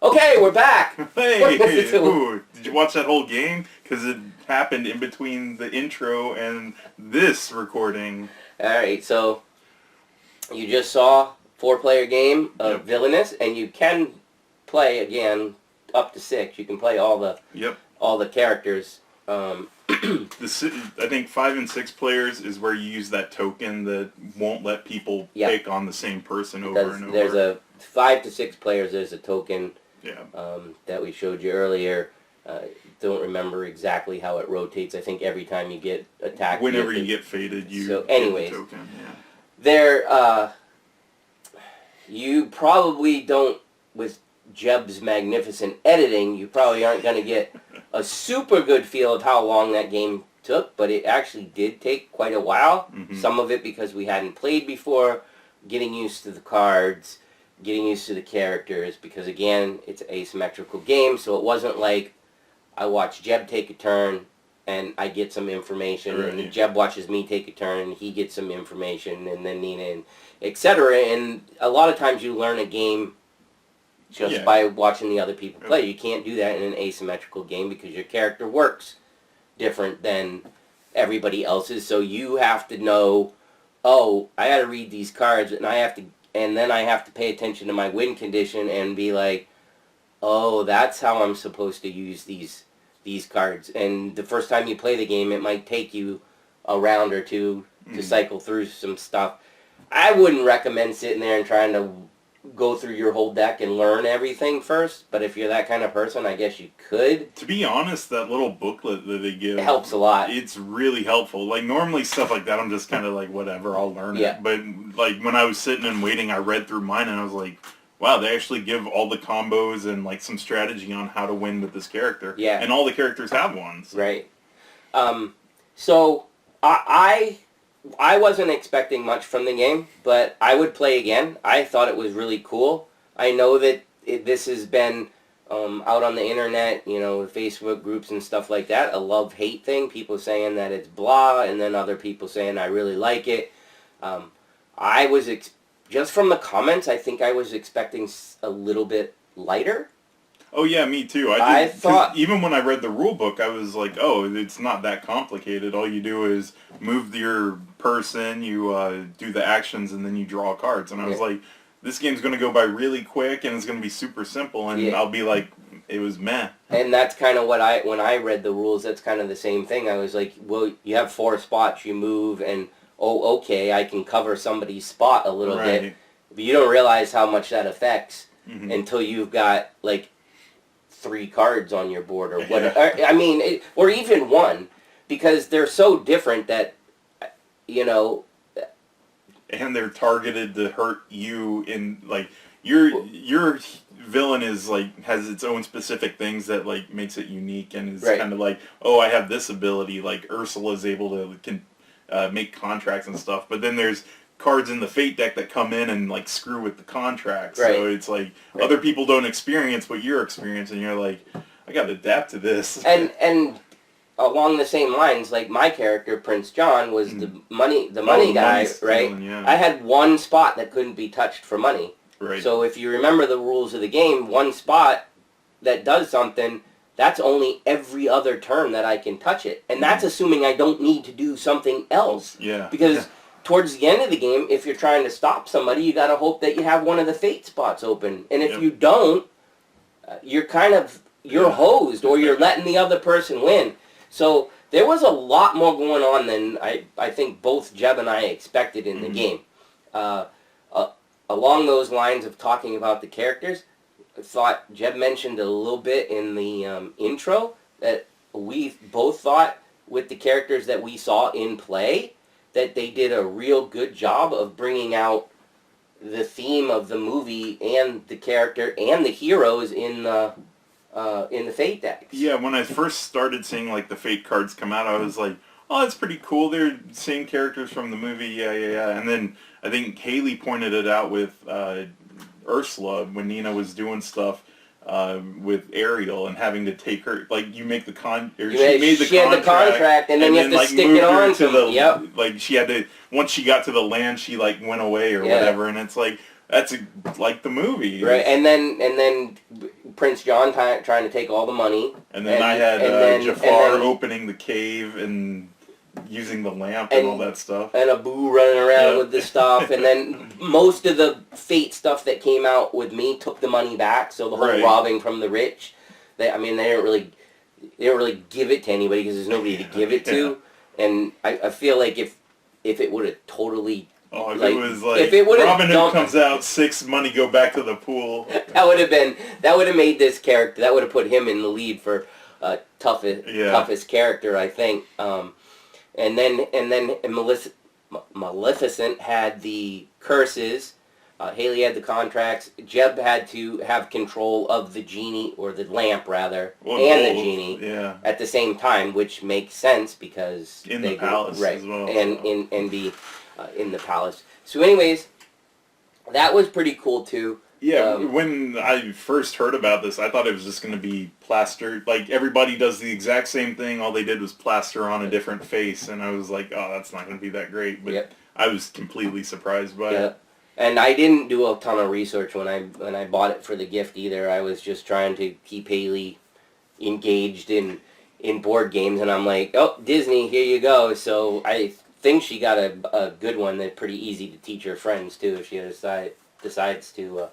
Okay, we're back. Hey, ooh, did you watch that whole game? Because it happened in between the intro and this recording. Alright, so you just saw 4-player game of Yep. Villainous, and you can play again up to 6. You can play all the characters. I think 5 and 6 players is where you use that token that won't let people pick on the same person over and over. There's a 5 to 6 players. There's a token that we showed you earlier. Don't remember exactly how it rotates. I think every time you get attacked, whenever you get faded, you so, get anyways, the token. Yeah. There, you probably don't, with Jeb's magnificent editing, you probably aren't going to get a super good feel of how long that game took, but it actually did take quite a while. Mm-hmm. Some of it because we hadn't played before, getting used to the cards, getting used to the characters, because again, it's an asymmetrical game, so it wasn't like I watch Jeb take a turn and I get some information, right, and Jeb watches me take a turn and he gets some information, and then Nina, and etc. And a lot of times you learn a game just by watching the other people play. You can't do that in an asymmetrical game because your character works different than everybody else's, so you have to know, oh, I gotta read these cards, and then I have to pay attention to my win condition and be like, oh, that's how I'm supposed to use these cards. And the first time you play the game, it might take you a round or two to cycle through some stuff. I wouldn't recommend sitting there and trying to go through your whole deck and learn everything first, but if you're that kind of person, I guess you could. To be honest, that little booklet that they give, it helps a lot. It's really helpful. Like, normally stuff like that, I'm just kind of like, whatever, I'll learn it. But, like, when I was sitting and waiting, I read through mine, and I was like, wow, they actually give all the combos and, like, some strategy on how to win with this character. Yeah. And all the characters have one. So. Right. So, I wasn't expecting much from the game, but I would play again. I thought it was really cool. I know that this has been out on the internet, you know, Facebook groups and stuff like that, a love-hate thing. People saying that it's blah, and then other people saying I really like it. I was, just from the comments, I think I was expecting a little bit lighter. Oh yeah, me too. I thought, even when I read the rule book, I was like, oh, it's not that complicated. All you do is move your person, you do the actions, and then you draw cards. And I was like, this game's going to go by really quick, and it's going to be super simple, and I'll be like, it was meh. And that's kind of what when I read the rules, that's kind of the same thing. I was like, well, you have 4 spots, you move, and oh, okay, I can cover somebody's spot a little bit. But you don't realize how much that affects until you've got, like, 3 cards on your board or whatever. I mean, or even 1, because they're so different that, you know. And they're targeted to hurt you in, like, your villain is, like, has its own specific things that, like, makes it unique, and is kind of like, oh, I have this ability, like Ursula's able to make contracts and stuff, but then there's cards in the Fate deck that come in and, like, screw with the contracts. So it's like other people don't experience what you're experiencing, and you're like, I gotta adapt to this. And along the same lines, like, my character, Prince John, was the money guy, right? I had 1 spot that couldn't be touched for money. So if you remember the rules of the game, 1 spot that does something, that's only every other turn that I can touch it. And that's assuming I don't need to do something else. Because towards the end of the game, if you're trying to stop somebody, you got to hope that you have one of the Fate spots open. And if you don't, you're hosed, or you're letting the other person win. So there was a lot more going on than I think both Jeb and I expected in the game. Along those lines of talking about the characters, I thought Jeb mentioned a little bit in the intro that we both thought with the characters that we saw in play that they did a real good job of bringing out the theme of the movie and the character and the heroes in the Fate decks. Yeah, when I first started seeing, like, the Fate cards come out, I was like, oh, that's pretty cool. They're same characters from the movie, yeah. And then I think Haley pointed it out with Ursula when Nina was doing stuff with Ariel and having to take her, like, you make the she had the contract, and then you have to, like, stick it on to the, like, she had to, once she got to the land, she, like, went away or whatever, and it's like, that's like the movie. Right, and then Prince John trying to take all the money. And then I had Jafar opening the cave and using the lamp and all that stuff. And Abu running around with the stuff. And then most of the Fate stuff that came out with me took the money back. So the whole robbing from the rich, they didn't really give it to anybody because there's nobody to give it to. And I feel like if it would have totally... Oh, if it was like Robin Hood comes out, 6 money go back to the pool. That would have made this character, that would have put him in the lead for toughest character, I think. And then Maleficent had the curses. Haley had the contracts. Jeb had to have control of the genie, or the lamp rather, the genie at the same time, which makes sense because in the palace as well, and be in the palace. So, anyways, that was pretty cool too. Yeah, when I first heard about this, I thought it was just going to be plastered. Like, everybody does the exact same thing. All they did was plaster on a different face, and I was like, oh, that's not going to be that great. But I was completely surprised by it. And I didn't do a ton of research when I bought it for the gift either. I was just trying to keep Haley engaged in board games, and I'm like, oh, Disney, here you go. So I think she got a good one that's pretty easy to teach her friends too if she decides to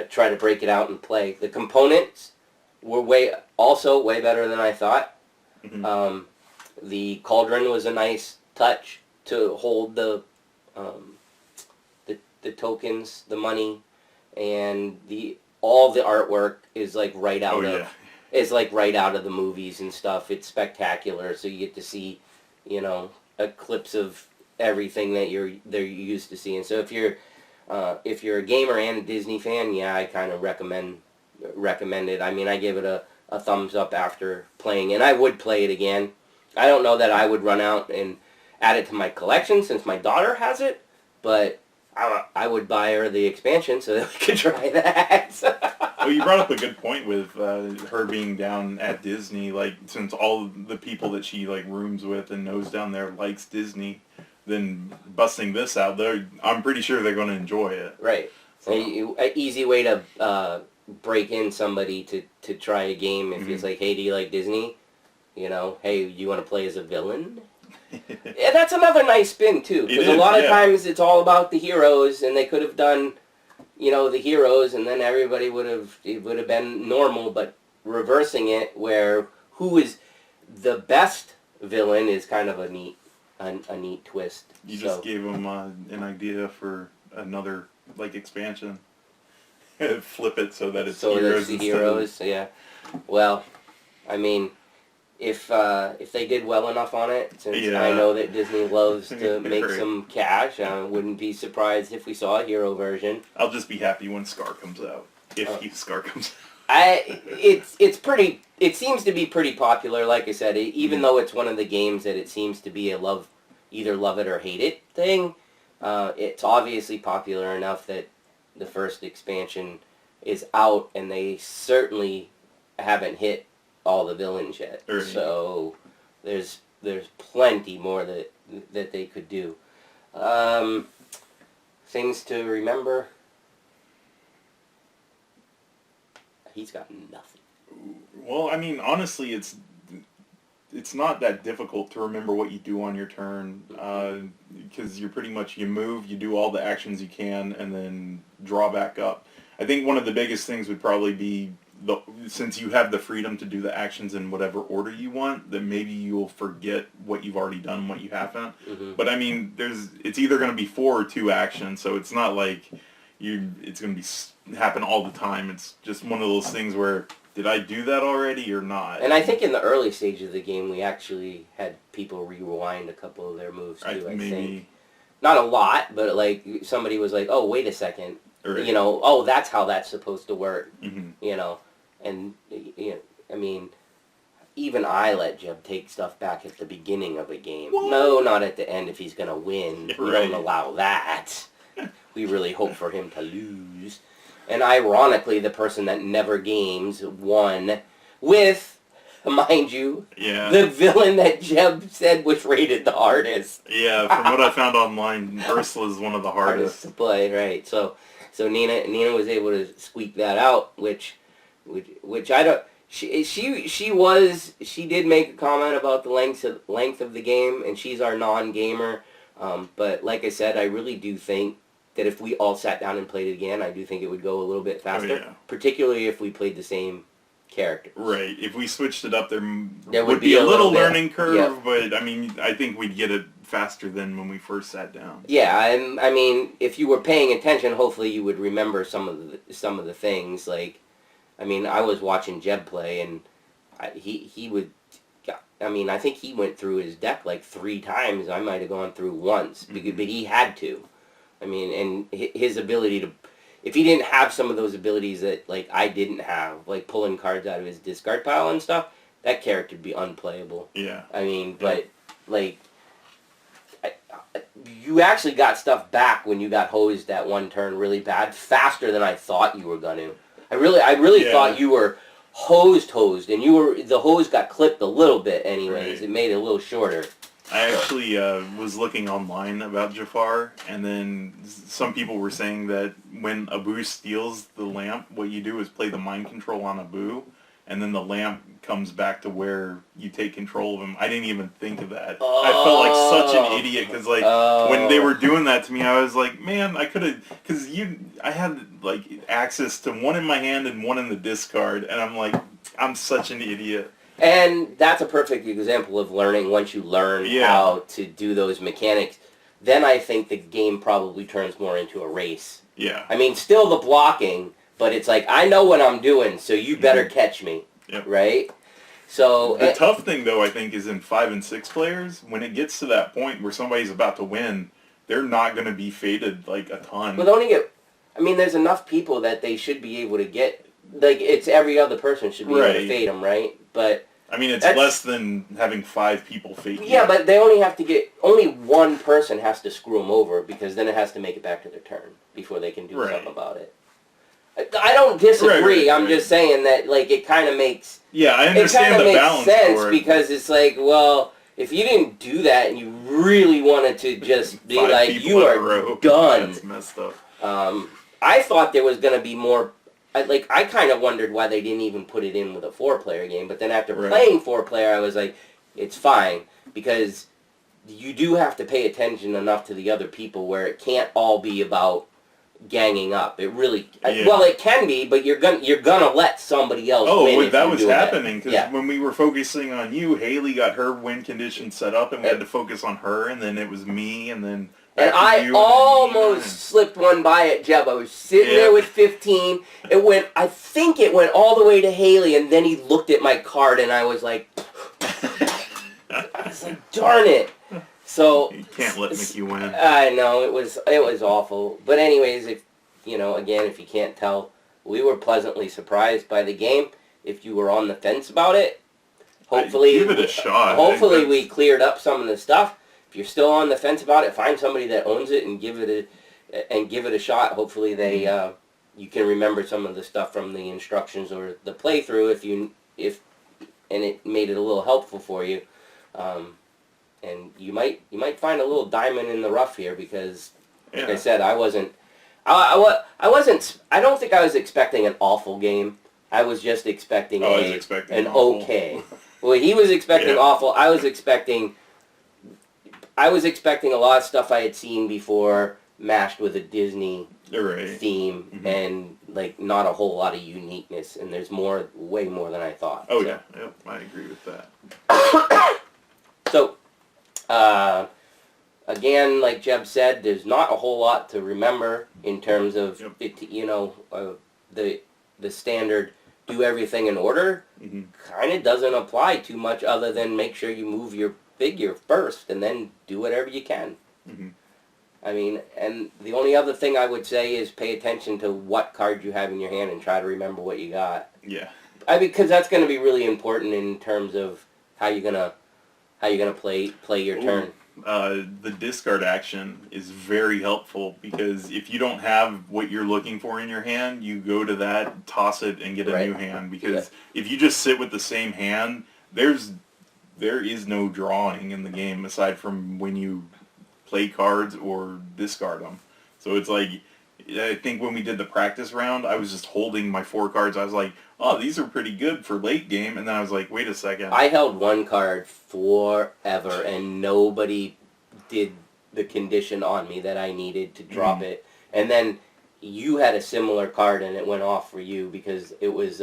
try to break it out and play. The components were way better than I thought. Mm-hmm. The cauldron was a nice touch to hold the tokens, the money, and all the artwork is like right out of the movies and stuff. It's spectacular, so you get to see, a clips of everything that they're used to seeing. So if you're a gamer and a Disney fan, I kind of recommend it. I mean, I give it a thumbs up after playing, and I would play it again. I don't know that I would run out and add it to my collection since my daughter has it, but I would buy her the expansion so that we could try that. Well, you brought up a good point with her being down at Disney. Like, since all the people that she rooms with and knows down there likes Disney, then busting this out there, I'm pretty sure they're going to enjoy it. Right. So an easy way to break in somebody to try a game if it's like, hey, do you like Disney? Hey, you want to play as a villain? Yeah, that's another nice spin too, because a lot of times it's all about the heroes, and they could have done, the heroes, and then everybody would have been normal. But reversing it, where who is the best villain, is kind of a neat twist. You just gave them an idea for another expansion. Flip it so that it's heroes. The heroes, yeah. Well, I mean, if they did well enough on it, since I know that Disney loves to make some cash, I wouldn't be surprised if we saw a hero version. I'll just be happy when Scar comes out. Scar comes out. It seems to be pretty popular, like I said, even though it's one of the games that it seems to be either love it or hate it thing. It's obviously popular enough that the first expansion is out, and they certainly haven't hit all the villains yet. Right. So there's plenty more that they could do. Things to remember. He's got nothing. Well, I mean, honestly, it's not that difficult to remember what you do on your turn, because you're pretty much, you move, you do all the actions you can, and then draw back up. I think one of the biggest things would probably be, since you have the freedom to do the actions in whatever order you want, then maybe you'll forget what you've already done and what you haven't. Mm-hmm. But I mean, it's either going to be 4 or 2 actions, so it's not like it's going to happen all the time. It's just one of those things where, did I do that already or not? And I think in the early stages of the game, we actually had people rewind a couple of their moves too. I think not a lot, but somebody was like, "Oh, wait a second, right. Oh, that's how that's supposed to work." Mm-hmm. And I mean, even I let Jeb take stuff back at the beginning of a game. What? No, not at the end if he's gonna win. Right. We don't allow that. We really hope for him to lose. And ironically, the person that never games won with, mind you, the villain that Jeb said was rated the hardest. Yeah, from what I found online, Ursula's one of the hardest to play, right. So Nina was able to squeak that out, which which I don't. She did make a comment about the length of the game, and she's our non-gamer. But like I said, I really do think that if we all sat down and played it again, I do think it would go a little bit faster. Oh, yeah. Particularly if we played the same characters. Right. If we switched it up, there would be a little learning curve, yeah. But I mean, I think we'd get it faster than when we first sat down. Yeah, and I mean, if you were paying attention, hopefully you would remember some of the things. Like, I mean, I was watching Jeb play, and he would. I mean, I think he went through his deck like 3 times. I might have gone through once, but he had to. I mean, and his ability to. If he didn't have some of those abilities that, like, I didn't have, like pulling cards out of his discard pile and stuff, that character would be unplayable. Yeah. I mean, but, like, you actually got stuff back when you got hosed that one turn really bad, faster than I thought you were going to. I really thought you were hosed, and the hose got clipped a little bit anyways. Right. It made it a little shorter. I actually was looking online about Jafar, and then some people were saying that when Abu steals the lamp, what you do is play the mind control on Abu, and then the lamp comes back to where you take control of him. I didn't even think of that. Oh. I felt like such an idiot, because like when they were doing that to me, I was like, man, I could have, because I had like access to one in my hand and one in the discard, and I'm like, I'm such an idiot. And that's a perfect example of learning. Once you learn how to do those mechanics, then I think the game probably turns more into a race. Yeah. I mean, still the blocking, but it's like, I know what I'm doing, so you better catch me. Yep. Right? So the tough thing, though, I think, is in 5 and 6 players, when it gets to that point where somebody's about to win, they're not going to be faded, like, a ton. Well, there's enough people that they should be able to get, like, it's every other person should be able to fade them, right? But I mean, it's less than having 5 people fade you. Yeah, but they only have to get, only one person has to screw them over, because then it has to make it back to their turn before they can do something about it. I don't disagree. I'm just saying that, like, it kind of makes... Yeah, I understand the balance for it. It kind of makes sense, for it, because it's like, well, if you didn't do that and you really wanted to just be like, you are done. That's messed up. I thought there was going to be more... I kind of wondered why they didn't even put it in with a 4-player game, but then after playing 4-player, I was like, it's fine, because you do have to pay attention enough to the other people where it can't all be about ganging up. It really, well, it can be, but you're gonna let somebody else win. Oh, that was happening, because when we were focusing on you, Haley got her win condition set up, and we had to focus on her, and then it was me, and then... And I almost slipped one by at Jeb. I was sitting there with 15. I think it went all the way to Haley, and then he looked at my card, and I was like, darn it. So you can't let Mickey win. I know, it was awful. But anyways, if you can't tell, we were pleasantly surprised by the game. If you were on the fence about it, hopefully give it a shot. Hopefully we cleared up some of the stuff. If you're still on the fence about it, find somebody that owns it and give it a shot. Hopefully they you can remember some of the stuff from the instructions or the playthrough and it made it a little helpful for you. And you might find a little diamond in the rough here, because like I said, I don't think I was expecting an awful game. I was just expecting an okay. Well, he was expecting awful. I was expecting a lot of stuff I had seen before mashed with a Disney theme, and like not a whole lot of uniqueness, and there's way more than I thought. Oh, so. Yeah, I agree with that. So, again, like Jeb said, there's not a whole lot to remember in terms of the standard do everything in order. Kind of doesn't apply too much, other than make sure you move your figure first and then do whatever you can. I mean, and the only other thing I would say is pay attention to what card you have in your hand and try to remember what you got. Yeah. Because that's going to be really important in terms of how you're gonna play your turn. The discard action is very helpful, because if you don't have what you're looking for in your hand, you go to that, toss it, and get a new hand. Because if you just sit with the same hand, there is no drawing in the game aside from when you play cards or discard them. So it's like, I think when we did the practice round, I was just holding my 4 cards. I was like, oh, these are pretty good for late game. And then I was like, wait a second. I held 1 card forever, and nobody did the condition on me that I needed to drop it. And then you had a similar card, and it went off for you because it was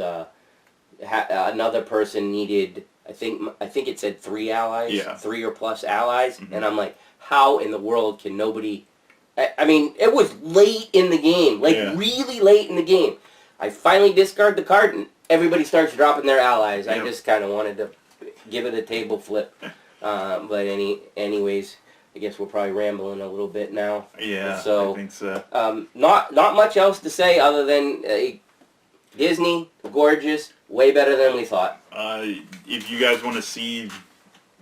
another person needed. I think it said 3 allies, 3 or plus allies, and I'm like, how in the world can nobody? I mean, it was late in the game, like really late in the game. I finally discard the card, and everybody starts dropping their allies. I just kind of wanted to give it a table flip, but anyways, I guess we're probably rambling a little bit now. Yeah, so I think so. Not much else to say other than Disney, gorgeous, way better than we thought. If you guys want to see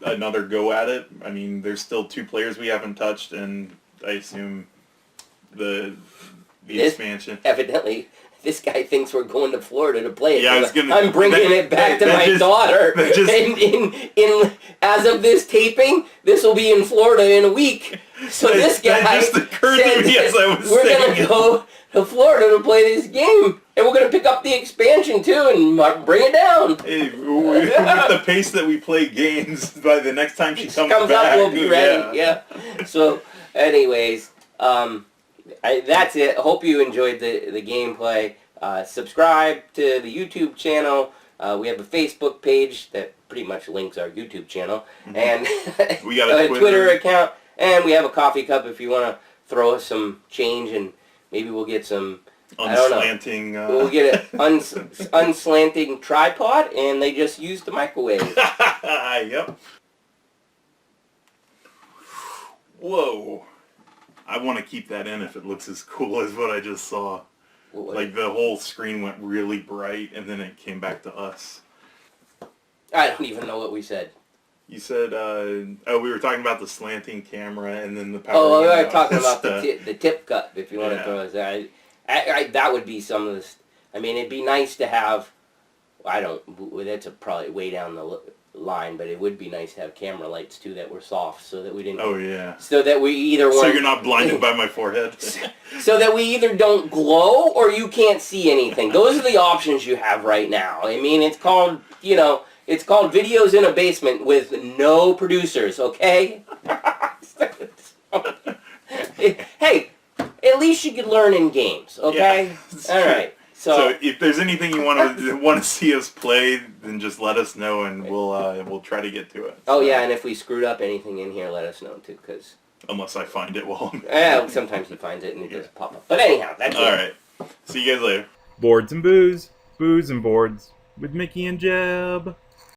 another go at it, I mean, there's still 2 players we haven't touched, and I assume the expansion. Evidently, this guy thinks we're going to Florida to play it. Yeah, I'm bringing it back to my daughter. In as of this taping, this will be in Florida in a week. So this guy just occurred to me as I was we're saying going to go to Florida to play this game, and we're going to pick up the expansion too and bring it down. Hey, with the pace that we play games, by the next time she comes back, up, we'll be ready. Yeah. So, anyways, that's it. Hope you enjoyed the gameplay. Subscribe to the YouTube channel. We have a Facebook page that pretty much links our YouTube channel, and we got a Twitter account, and we have a coffee cup if you want to throw us some change, and maybe we'll get some unslanting. We'll get an unslanting tripod, and they just use the microwave. Yep. Whoa. I want to keep that in if it looks as cool as what I just saw. Like the whole screen went really bright and then it came back to us. I don't even know what we said. You said, we were talking about the slanting camera and then the power. Oh, we were talking about the tip cut, if you want to throw us that. That would be some of the... I mean, it'd be nice to have... That's probably way down the line, but it would be nice to have camera lights too that were soft, so that we didn't. Oh yeah. So that we either. So you're not blinded by my forehead. So that we either don't glow or you can't see anything. Those are the options you have right now. I mean, it's called it's called videos in a basement with no producers. Okay. Hey, at least you could learn in games. Okay. Yeah, all right. So if there's anything you want to see us play, then just let us know, and we'll try to get to it. Oh yeah, and if we screwed up anything in here, let us know too, because unless I find it while I'm... Yeah, sometimes he finds it and it just pop up. But anyhow, that's it. All right. See you guys later. Boards and booze, booze and boards with Mickey and Jeb.